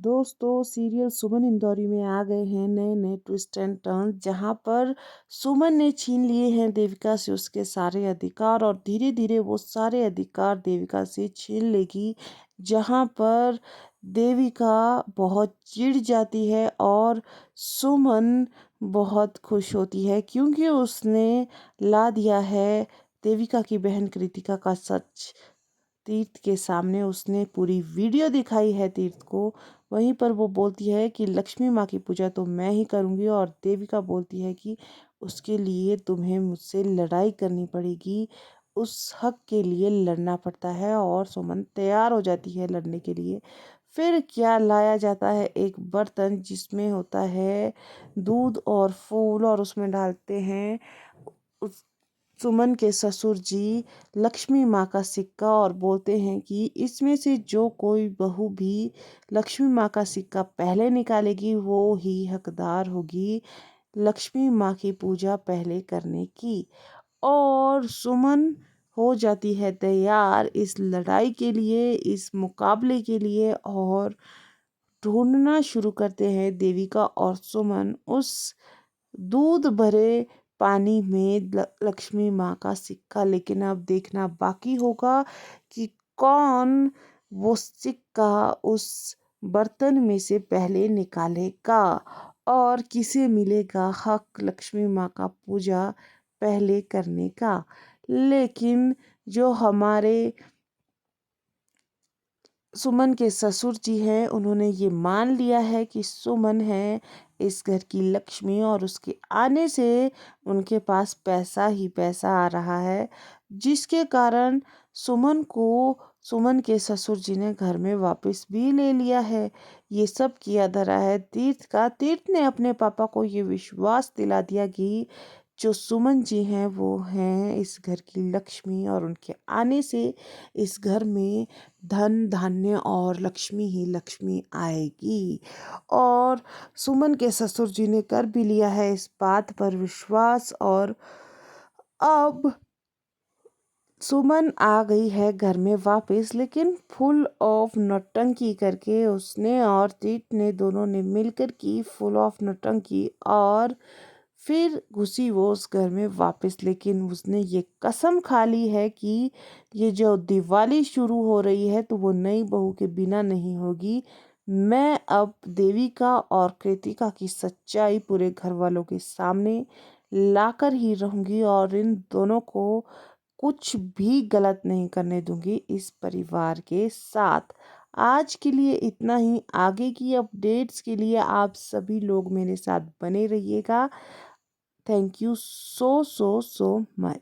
दोस्तों सीरियल सुमन इंदौरी में आ गए हैं नए नए ट्विस्ट एंड टर्न, जहां पर सुमन ने छीन लिए हैं देविका से उसके सारे अधिकार और धीरे धीरे वो सारे अधिकार देविका से छीन लेगी। जहां पर देविका बहुत चिढ़ जाती है और सुमन बहुत खुश होती है क्योंकि उसने ला दिया है देविका की बहन कृतिका का सच। तीर्थ के सामने उसने पूरी वीडियो दिखाई है तीर्थ को। वहीं पर वो बोलती है कि लक्ष्मी माँ की पूजा तो मैं ही करूँगी और देविका बोलती है कि उसके लिए तुम्हें मुझसे लड़ाई करनी पड़ेगी, उस हक के लिए लड़ना पड़ता है। और सुमन तैयार हो जाती है लड़ने के लिए। फिर क्या लाया जाता है, एक बर्तन जिसमें होता है दूध और फूल और उसमें डालते हैं उस सुमन के ससुर जी लक्ष्मी माँ का सिक्का और बोलते हैं कि इसमें से जो कोई बहू भी लक्ष्मी माँ का सिक्का पहले निकालेगी वो ही हकदार होगी लक्ष्मी माँ की पूजा पहले करने की। और सुमन हो जाती है तैयार इस लड़ाई के लिए, इस मुकाबले के लिए, और ढूंढना शुरू करते हैं देविका और सुमन उस दूध भरे पानी में लक्ष्मी माँ का सिक्का। लेकिन अब देखना बाकी होगा कि कौन वो सिक्का उस बर्तन में से पहले निकालेगा और किसे मिलेगा हक लक्ष्मी माँ का पूजा पहले करने का। लेकिन जो हमारे सुमन के ससुर जी हैं उन्होंने ये मान लिया है कि सुमन है इस घर की लक्ष्मी और उसके आने से उनके पास पैसा ही पैसा आ रहा है, जिसके कारण सुमन को सुमन के ससुर जी ने घर में वापस भी ले लिया है। ये सब किया धरा है तीर्थ का। तीर्थ ने अपने पापा को ये विश्वास दिला दिया कि जो सुमन जी हैं वो हैं इस घर की लक्ष्मी और उनके आने से इस घर में धन धान्य और लक्ष्मी ही लक्ष्मी आएगी। और सुमन के ससुर जी ने कर भी लिया है इस बात पर विश्वास। और अब सुमन आ गई है घर में वापस, लेकिन फुल ऑफ नौटंकी करके उसने और तीत ने दोनों ने मिलकर की फुल ऑफ नौटंकी। और फिर घुसी वो उस घर में वापस, लेकिन उसने ये कसम खा ली है कि ये जो दिवाली शुरू हो रही है तो वो नई बहू के बिना नहीं होगी। मैं अब देविका और कृतिका की सच्चाई पूरे घर वालों के सामने लाकर ही रहूंगी और इन दोनों को कुछ भी गलत नहीं करने दूंगी इस परिवार के साथ। आज के लिए इतना ही। आगे की अपडेट्स के लिए आप सभी लोग मेरे साथ बने रहिएगा। Thank you so so so much.